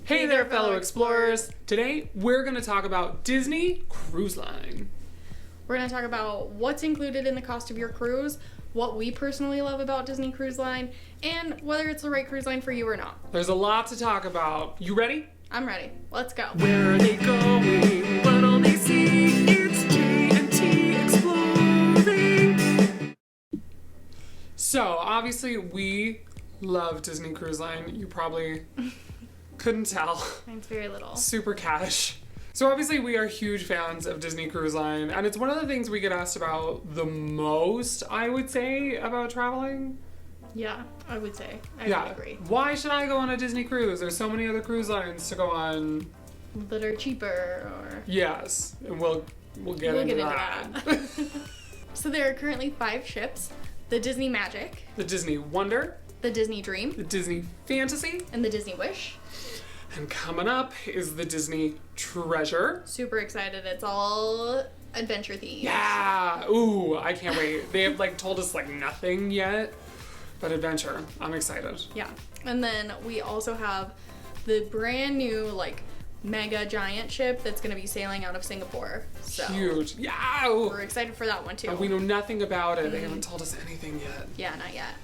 Hey there, fellow explorers. Today, we're going to talk about Disney Cruise Line. We're going to talk about what's included in the cost of your cruise, what we personally love about Disney Cruise Line, and whether it's the right cruise line for you or not. There's a lot to talk about. You ready? I'm ready. Let's go. Where are they going? What'll they see? It's J&T Exploring. So, obviously, we love Disney Cruise Line. You probably couldn't tell. Mine's very little. Super cash. So obviously we are huge fans of Disney Cruise Line, and it's one of the things we get asked about the most, I would say, about traveling. Yeah, I would say. I Yeah. would agree. Why should I go on a Disney cruise? There's so many other cruise lines to go on. That are cheaper or... Yes, and we'll get into that. So there are currently 5 ships. The Disney Magic, The Disney Wonder, the Disney Dream, the Disney Fantasy, and the Disney Wish. and coming up is the Disney Treasure. Super excited. It's all adventure themed. Yeah! Ooh, I can't wait. They have told us nothing yet, but adventure. I'm excited. Yeah. And then we also have the brand new mega giant ship that's going to be sailing out of Singapore. So Huge. Yeah! we're excited for that one too. We know nothing about it. They haven't told us anything yet. Yeah, not yet.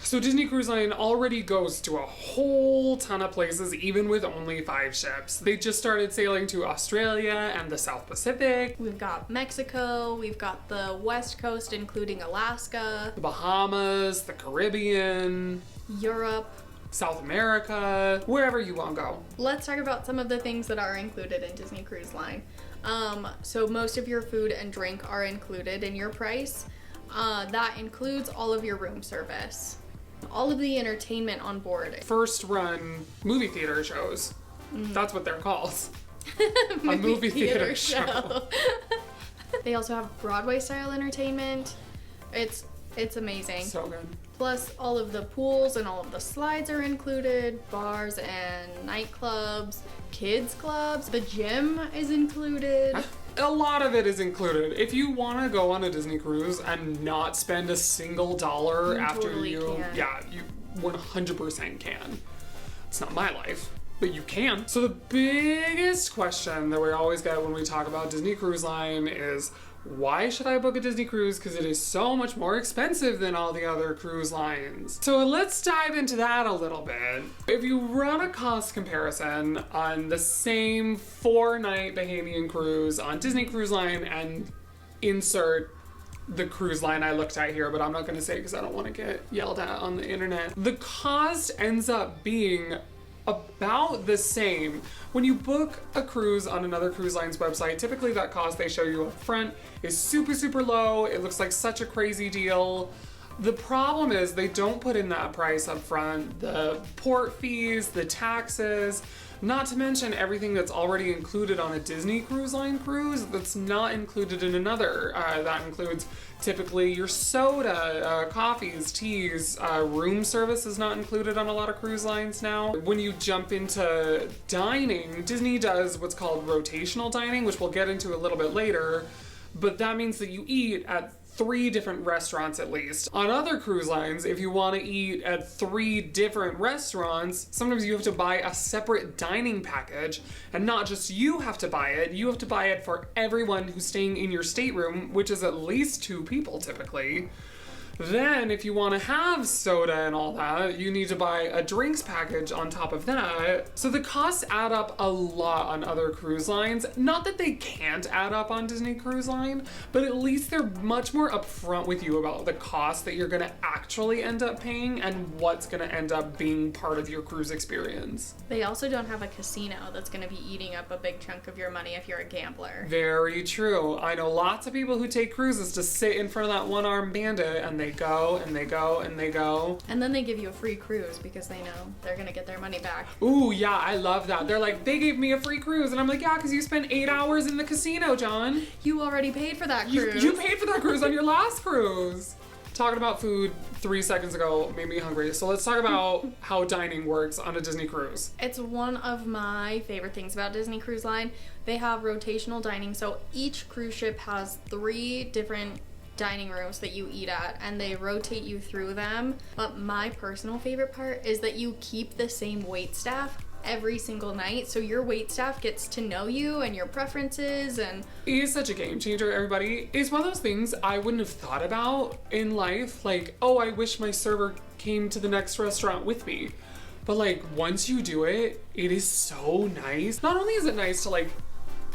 So Disney Cruise Line already goes to a whole ton of places, even with only 5 ships. They just started sailing to Australia and the South Pacific, We've got Mexico, we've got the West Coast, including Alaska, the Bahamas, the Caribbean, Europe. South America, wherever you want to go. Let's talk about some of the things that are included in Disney Cruise Line. So most of your food and drink are included in your price. That includes all of your room service. All of the entertainment on board. First run movie theater shows. That's what they're called. A movie theater show. They also have Broadway style entertainment. It's amazing. So good. Plus all of the pools and all of the slides are included, bars and nightclubs, kids clubs, the gym is included. A lot of it is included. If you want to go on a Disney cruise and not spend a single dollar You after totally you, can. yeah, you 100% can. It's not my life, but you can. So the biggest question that we always get when we talk about Disney Cruise Line is, why should I book a Disney cruise? Because it is so much more expensive than all the other cruise lines. So let's dive into that a little bit. If you run a cost comparison on the same 4-night Bahamian cruise on Disney Cruise Line and insert the cruise line I looked at here, but I'm not going to say because I don't want to get yelled at on the internet. The cost ends up being about the same. When you book a cruise on another cruise line's website, typically that cost they show you up front is super, super low. It looks like such a crazy deal. The problem is they don't put in that price up front, the port fees, the taxes, not to mention everything that's already included on a Disney Cruise Line cruise that's not included in another. That includes typically your soda, coffees, teas, room service is not included on a lot of cruise lines now. When you jump into dining, Disney does what's called rotational dining, which we'll get into a little bit later, but that means that you eat at 3 different restaurants at least. On other cruise lines, if you want to eat at 3 different restaurants, sometimes you have to buy a separate dining package, and not just you have to buy it, you have to buy it for everyone who's staying in your stateroom, which is at least 2 people typically. Then, if you want to have soda and all that, you need to buy a drinks package on top of that. So the costs add up a lot on other cruise lines. Not that they can't add up on Disney Cruise Line, but at least they're much more upfront with you about the cost that you're going to actually end up paying and what's going to end up being part of your cruise experience. They also don't have a casino that's going to be eating up a big chunk of your money if you're a gambler. Very true. I know lots of people who take cruises to sit in front of that one-armed bandit, and they go and they go and they go. And then they give you a free cruise because they know they're going to get their money back. Ooh, yeah, I love that. They're like, they gave me a free cruise. And I'm like, yeah, because you spent 8 hours in the casino, John. You already paid for that cruise. You paid for that cruise on your last cruise. Talking about food 3 seconds ago made me hungry. So let's talk about how dining works on a Disney cruise. It's one of my favorite things about Disney Cruise Line. They have rotational dining. So each cruise ship has 3 different dining rooms that you eat at, and they rotate you through them. But my personal favorite part is that you keep the same wait staff every single night, so your wait staff gets to know you and your preferences. And it is such a game changer, everybody. It's one of those things I wouldn't have thought about in life. Like, oh, I wish my server came to the next restaurant with me. But like, once you do it, it is so nice. Not only is it nice to like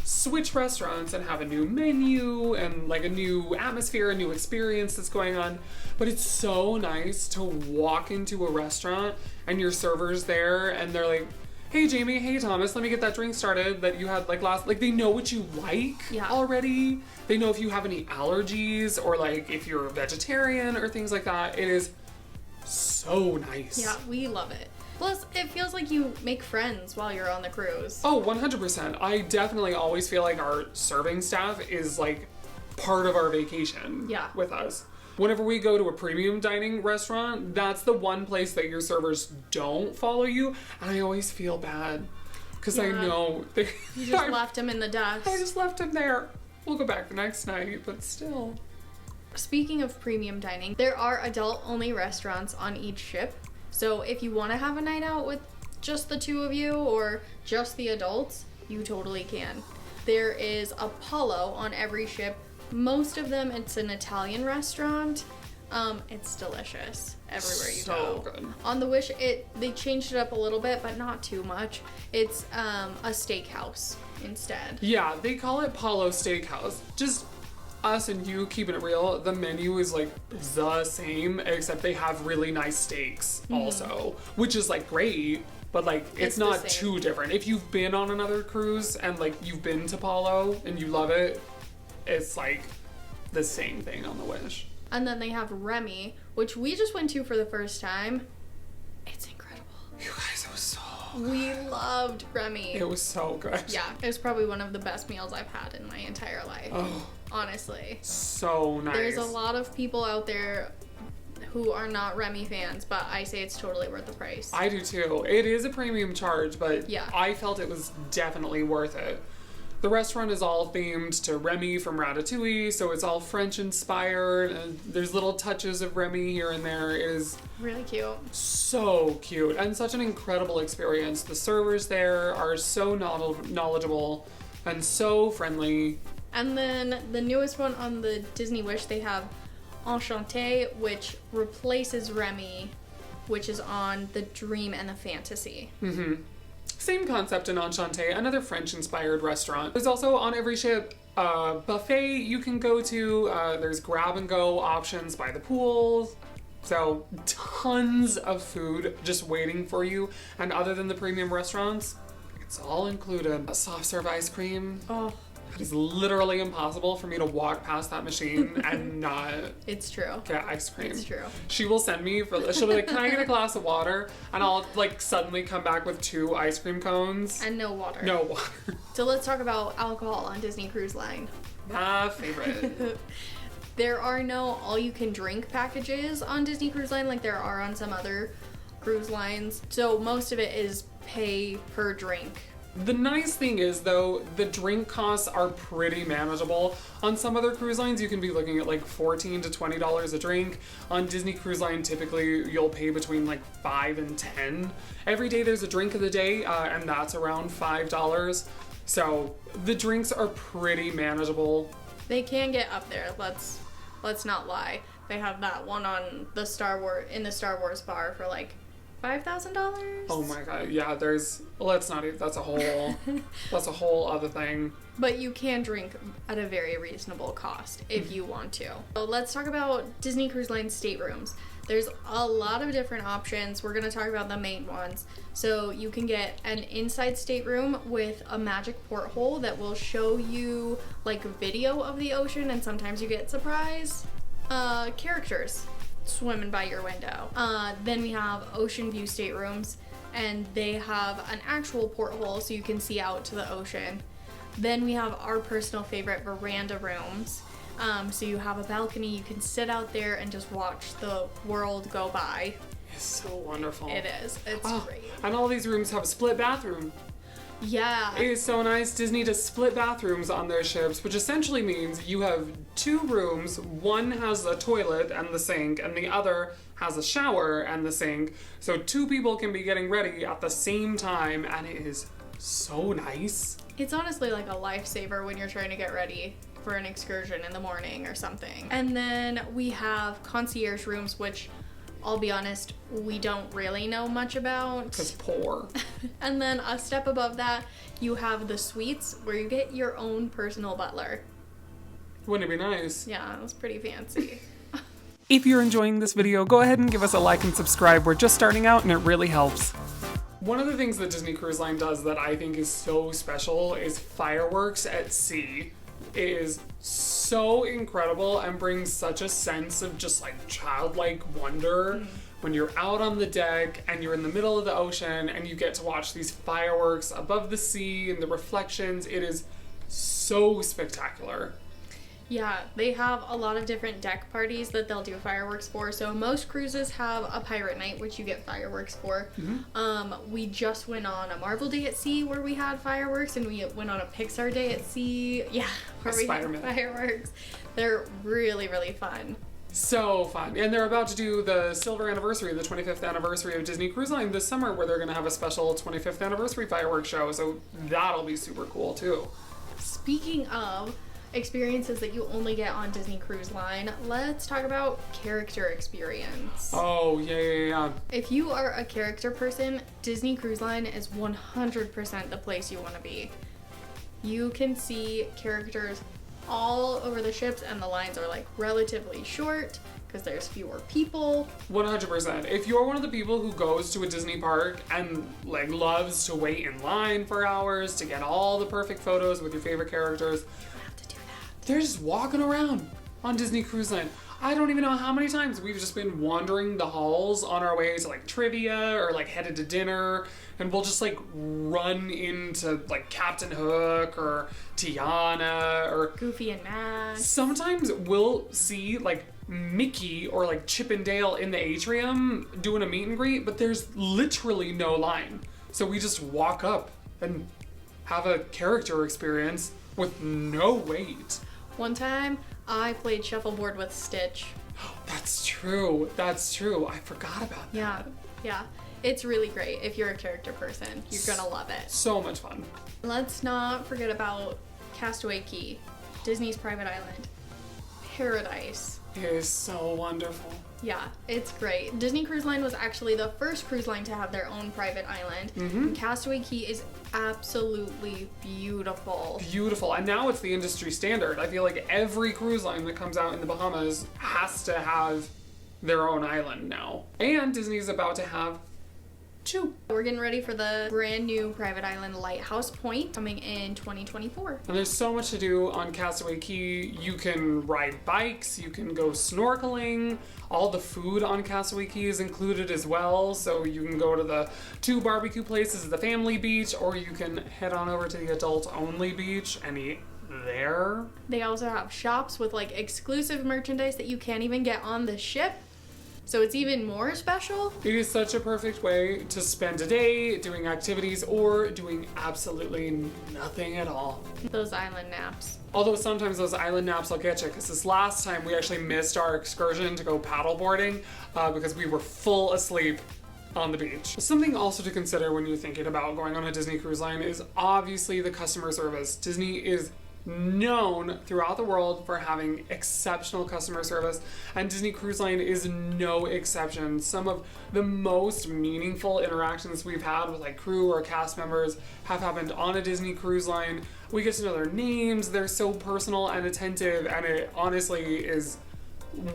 switch restaurants and have a new menu and like a new atmosphere, a new experience that's going on, but it's so nice to walk into a restaurant and your server's there and they're like, hey Jamie, hey Thomas, let me get that drink started that you had like last, like they know what you like already. They know if you have any allergies or like if you're a vegetarian or things like that. It is so nice. Yeah, we love it. Plus, it feels like you make friends while you're on the cruise. Oh, 100%. I definitely always feel like our serving staff is like part of our vacation with us. Whenever we go to a premium dining restaurant, that's the one place that your servers don't follow you. And I always feel bad because I know they... You just left them in the dust. I just left them there. We'll go back the next night, but still. Speaking of premium dining, there are adult-only restaurants on each ship. So if you want to have a night out with just the two of you or just the adults, you totally can. There is Apollo on every ship. Most of them, it's an Italian restaurant. It's delicious everywhere you go. So good. On the Wish, they changed it up a little bit, but not too much. It's a steakhouse instead. Yeah, they call it Apollo Steakhouse. Just us and you keeping it real, the menu is like the same, except they have really nice steaks also, which is like great, but like it's not too different. If you've been on another cruise and like you've been to Apollo and you love it, it's like the same thing on the Wish. And then they have Remy, which we just went to for the first time. It's incredible. You guys, it was so good. We loved Remy. It was so good. Yeah, it was probably one of the best meals I've had in my entire life. Oh, honestly. so nice. There's a lot of people out there who are not Remy fans, but I say it's totally worth the price. I do too. It is a premium charge, but yeah. I felt it was definitely worth it. The restaurant is all themed to Remy from Ratatouille, so it's all French inspired, and there's little touches of Remy here and there. It is really cute. So cute, and such an incredible experience. The servers there are so knowledgeable and so friendly. And then the newest one on the Disney Wish, they have Enchanté, which replaces Remy, which is on the Dream and the Fantasy. Mm-hmm. Same concept in Enchanté, another French-inspired restaurant. There's also on every ship a buffet you can go to. There's grab-and-go options by the pool. So tons of food just waiting for you. And other than the premium restaurants, it's all included. A soft serve ice cream. Oh. It is literally impossible for me to walk past that machine and not it's true. Get ice cream. It's true. She will send me she'll be like, can I get a glass of water? And I'll like suddenly come back with 2 ice cream cones. And no water. No water. So let's talk about alcohol on Disney Cruise Line. My favorite. There are no all-you-can-drink packages on Disney Cruise Line like there are on some other cruise lines. So most of it is pay per drink. The nice thing is, though, the drink costs are pretty manageable. On some other cruise lines, you can be looking at like $14 to $20 a drink. On Disney Cruise Line, typically you'll pay between like $5 and $10. Every day there's a drink of the day, and that's around $5. So the drinks are pretty manageable. They can get up there. Let's not lie. They have that one on the Star Wars bar for like $5,000. Oh my god, yeah, that's a whole other thing. But you can drink at a very reasonable cost if you want to. So let's talk about Disney Cruise Line staterooms. There's a lot of different options. We're gonna talk about the main ones. So you can get an inside stateroom with a magic porthole that will show you like video of the ocean, and sometimes you get surprise characters swimming by your window. Then we have ocean view staterooms, and they have an actual porthole so you can see out to the ocean. Then we have our personal favorite veranda rooms. So you have a balcony, you can sit out there and just watch the world go by. It's so wonderful. It is. It's great. And all these rooms have a split bathroom. Yeah. It is so nice. Disney does split bathrooms on their ships, which essentially means you have 2 rooms. One has a toilet and the sink, and the other has a shower and the sink. So 2 people can be getting ready at the same time, and it is so nice. It's honestly like a lifesaver when you're trying to get ready for an excursion in the morning or something. And then we have concierge rooms, which I'll be honest, we don't really know much about. Because poor. And then a step above that, you have the suites where you get your own personal butler. Wouldn't it be nice? Yeah, it was pretty fancy. If you're enjoying this video, go ahead and give us a like and subscribe. We're just starting out and it really helps. One of the things that Disney Cruise Line does that I think is so special is fireworks at sea. It is so incredible and brings such a sense of just like childlike wonder when you're out on the deck and you're in the middle of the ocean and you get to watch these fireworks above the sea and the reflections. It is so spectacular. Yeah, they have a lot of different deck parties that they'll do fireworks for. So most cruises have a pirate night, which you get fireworks for. We just went on a Marvel Day at Sea where we had fireworks, and we went on a Pixar Day at Sea. Yeah, where we had fireworks. They're really, really fun. So fun. And they're about to do the silver anniversary, the 25th anniversary of Disney Cruise Line this summer, where they're going to have a special 25th anniversary fireworks show. So that'll be super cool too. Speaking of experiences that you only get on Disney Cruise Line, let's talk about character experience. Oh, yeah. If you are a character person, Disney Cruise Line is 100% the place you want to be. You can see characters all over the ships, and the lines are like relatively short because there's fewer people. 100%. If you're one of the people who goes to a Disney park and like loves to wait in line for hours to get all the perfect photos with your favorite characters, they're just walking around on Disney Cruise Line. I don't even know how many times we've just been wandering the halls on our way to like trivia or like headed to dinner, and we'll just like run into like Captain Hook or Tiana or Goofy and Max. Sometimes we'll see like Mickey or like Chip and Dale in the atrium doing a meet and greet, but there's literally no line. So we just walk up and have a character experience with no wait. One time, I played shuffleboard with Stitch. That's true. I forgot about that. Yeah. It's really great. If you're a character person, you're gonna love it. So much fun. Let's not forget about Castaway Cay, Disney's private island. Paradise. It is so wonderful. Yeah, it's great. Disney Cruise Line was actually the first cruise line to have their own private island. And Castaway Cay is absolutely beautiful. Beautiful. And now it's the industry standard. I feel like every cruise line that comes out in the Bahamas has to have their own island now. And Disney's about to have 2. We're getting ready for the brand new private island Lighthouse Point coming in 2024. And there's so much to do on Castaway Cay. You can ride bikes, you can go snorkeling. All the food on Castaway Cay is included as well. So you can go to the 2 barbecue places at the family beach, or you can head on over to the adult only beach and eat there. They also have shops with like exclusive merchandise that you can't even get on the ship. So it's even more special. It is such a perfect way to spend a day doing activities or doing absolutely nothing at all. Those island naps. Although sometimes those island naps will get you, because this last time we actually missed our excursion to go paddleboarding because we were full asleep on the beach. Something also to consider when you're thinking about going on a Disney Cruise Line is obviously the customer service. Disney is known throughout the world for having exceptional customer service, and Disney Cruise Line is no exception. Some of the most meaningful interactions we've had with like crew or cast members have happened on a Disney Cruise Line. We get to know their names, they're so personal and attentive, and it honestly is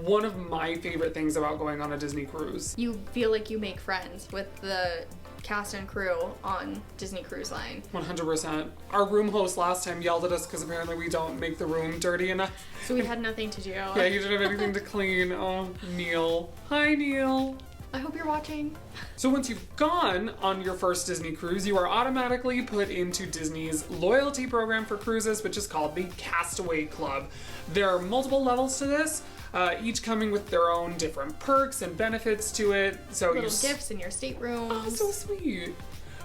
one of my favorite things about going on a Disney cruise. You feel like you make friends with the cast and crew on Disney Cruise Line. 100%. Our room host last time yelled at us because apparently we don't make the room dirty enough. So we had nothing to do. Yeah, you didn't have anything to clean. Oh, Neil. Hi, Neil. I hope you're watching. So once you've gone on your first Disney cruise, you are automatically put into Disney's loyalty program for cruises, which is called the Castaway Club. There are multiple levels to this, each coming with their own different perks and benefits to it. So little gifts in your staterooms. Oh, so sweet.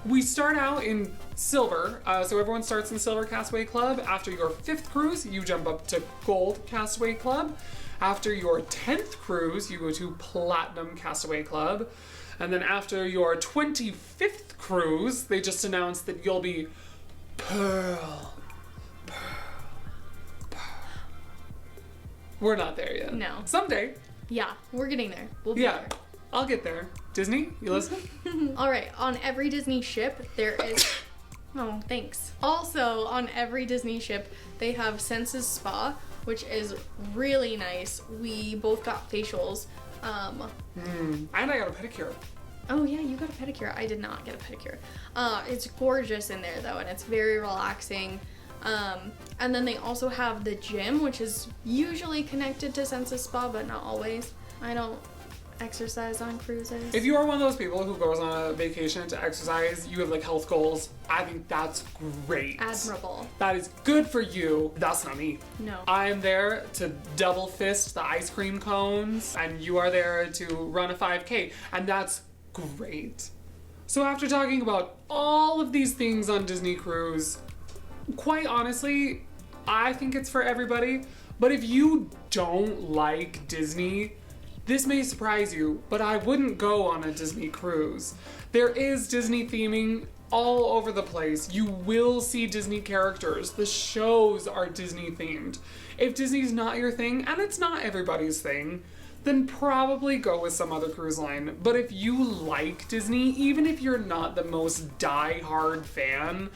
We start out in silver, so everyone starts in Silver Castaway Club. After your 5th cruise, you jump up to Gold Castaway Club. After your 10th cruise, you go to Platinum Castaway Club. And then after your 25th cruise, they just announced that you'll be Pearl. We're not there yet. No. Someday. Yeah, we're getting there. We'll be Yeah, there. I'll get there. Disney, you listening? All right, on every Disney ship, there is. Oh, thanks. Also, on every Disney ship, they have Senses Spa, which is really nice. We both got facials. And I got a pedicure. Oh yeah, you got a pedicure. I did not get a pedicure. It's gorgeous in there though, and it's very relaxing. And then they also have the gym, which is usually connected to Senses Spa, but not always. I don't exercise on cruises. If you are one of those people who goes on a vacation to exercise, you have like health goals, I think that's great. Admirable. That is good for you. That's not me. No. I'm there to double fist the ice cream cones, and you are there to run a 5K, and that's great. So after talking about all of these things on Disney Cruise, quite honestly, I think it's for everybody. But if you don't like Disney, this may surprise you, but I wouldn't go on a Disney cruise. There is Disney theming all over the place. You will see Disney characters. The shows are Disney themed. If Disney's not your thing, and it's not everybody's thing, then probably go with some other cruise line. But if you like Disney, even if you're not the most die-hard fan,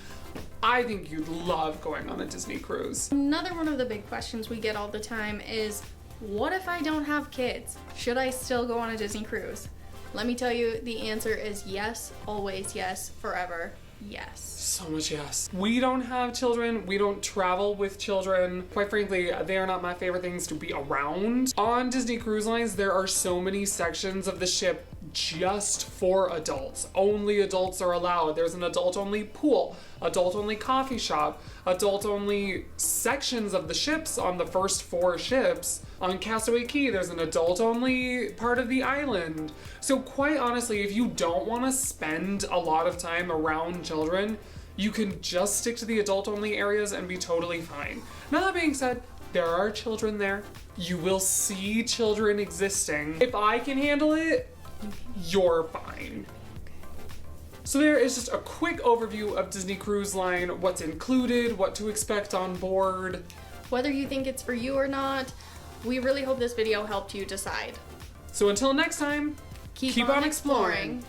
I think you'd love going on a Disney cruise. Another one of the big questions we get all the time is, what if I don't have kids? Should I still go on a Disney cruise? Let me tell you, the answer is yes, always yes, forever yes. So much yes. We don't have children. We don't travel with children. Quite frankly, they are not my favorite things to be around. On Disney Cruise Lines, there are so many sections of the ship just for adults. Only adults are allowed. There's an adult-only pool, adult-only coffee shop, adult-only sections of the ships on the first 4 ships. On Castaway Cay, there's an adult-only part of the island. So quite honestly, if you don't want to spend a lot of time around children, you can just stick to the adult-only areas and be totally fine. Now that being said, there are children there. You will see children existing. If I can handle it, you're fine. So there is just a quick overview of Disney Cruise Line, what's included, what to expect on board. Whether you think it's for you or not, we really hope this video helped you decide. So until next time, Keep on exploring.